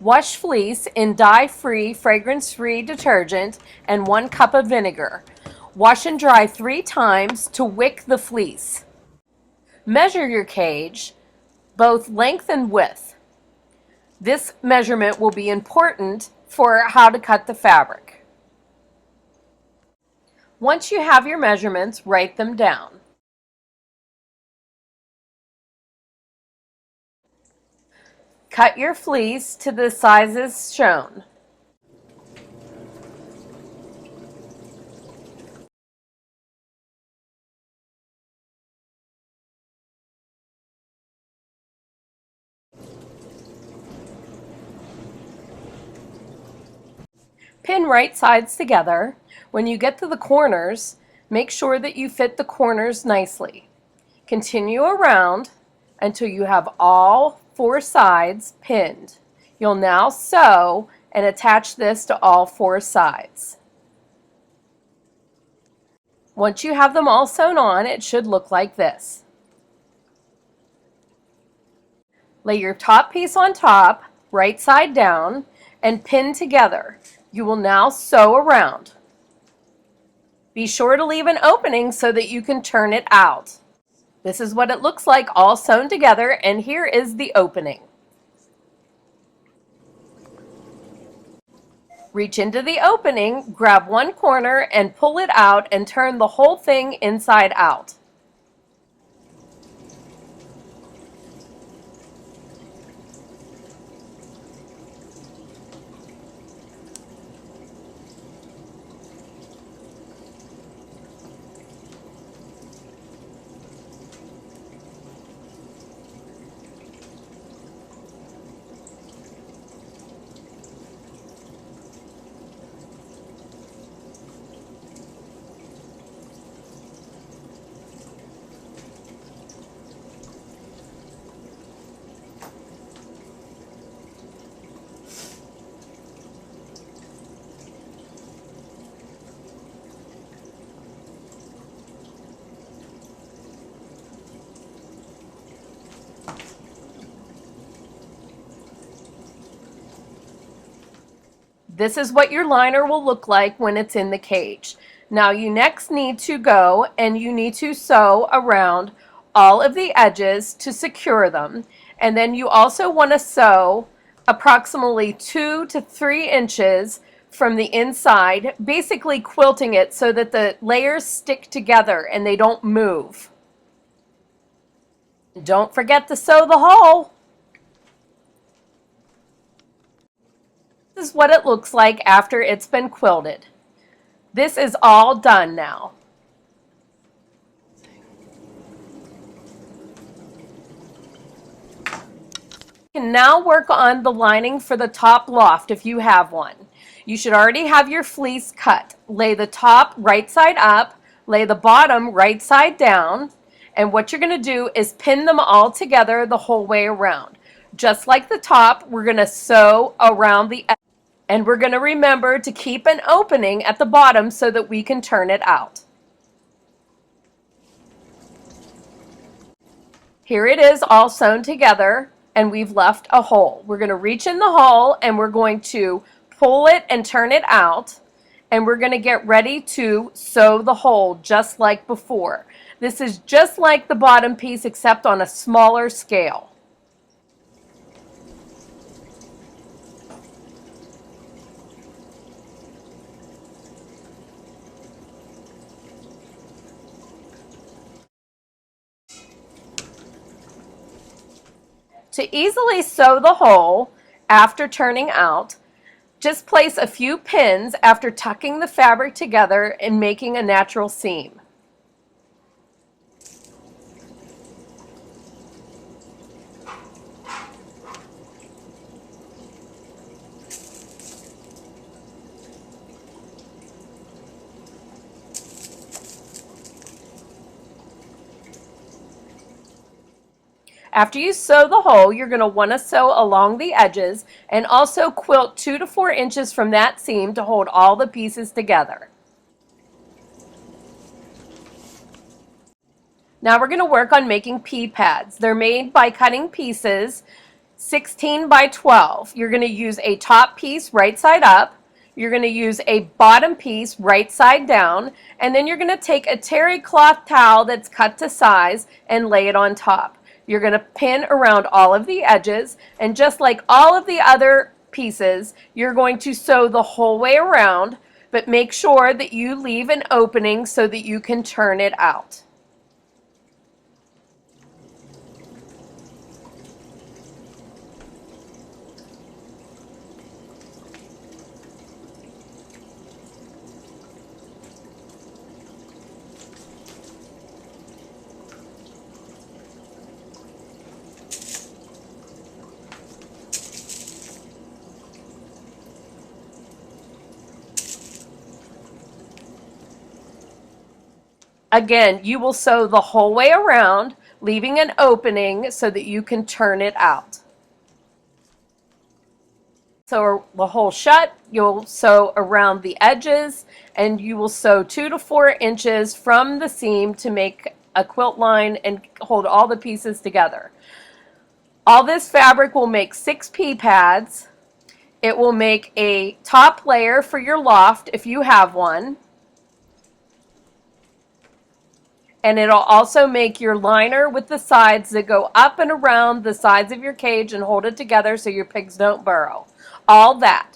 Wash fleece in dye-free, fragrance-free detergent and 1 cup of vinegar. Wash and dry 3 times to wick the fleece. Measure your cage, both length and width. This measurement will be important for how to cut the fabric. Once you have your measurements, write them down. Cut your fleece to the sizes shown. Pin right sides together. When you get to the corners, make sure that you fit the corners nicely. Continue around until you have all 4 sides pinned. You'll now sew and attach this to all 4 sides. Once you have them all sewn on, it should look like this. Lay your top piece on top, right side down, and pin together. You will now sew around. Be sure to leave an opening so that you can turn it out. This is what it looks like all sewn together, and here is the opening. Reach into the opening, grab one corner and pull it out and turn the whole thing inside out. This is what your liner will look like when it's in the cage. Now you next need to go and you need to sew around all of the edges to secure them. And then you also want to sew approximately 2 to 3 inches from the inside, basically quilting it so that the layers stick together and they don't move. Don't forget to sew the hole. This is what it looks like after it's been quilted. This is all done now. You can now work on the lining for the top loft if you have one. You should already have your fleece cut. Lay the top right side up, lay the bottom right side down, and what you're going to do is pin them all together the whole way around. Just like the top, we're going to sew around the edge. And we're going to remember to keep an opening at the bottom so that we can turn it out. Here it is all sewn together and we've left a hole. We're going to reach in the hole and we're going to pull it and turn it out, and we're going to get ready to sew the hole just like before. This is just like the bottom piece except on a smaller scale. To easily sew the hole after turning out, just place a few pins after tucking the fabric together and making a natural seam. After you sew the hole, you're going to want to sew along the edges and also quilt 2 to 4 inches from that seam to hold all the pieces together. Now we're going to work on making pea pads. They're made by cutting pieces 16 by 12. You're going to use a top piece right side up. You're going to use a bottom piece right side down, and then you're going to take a terry cloth towel that's cut to size and lay it on top. You're going to pin around all of the edges, and just like all of the other pieces, you're going to sew the whole way around, but make sure that you leave an opening so that you can turn it out. Again, you will sew the whole way around, leaving an opening so that you can turn it out. So the hole shut, you'll sew around the edges, and you will sew 2 to 4 inches from the seam to make a quilt line and hold all the pieces together. All this fabric will make 6 pea pads. It will make a top layer for your loft if you have one. And it'll also make your liner with the sides that go up and around the sides of your cage and hold it together so your pigs don't burrow. All that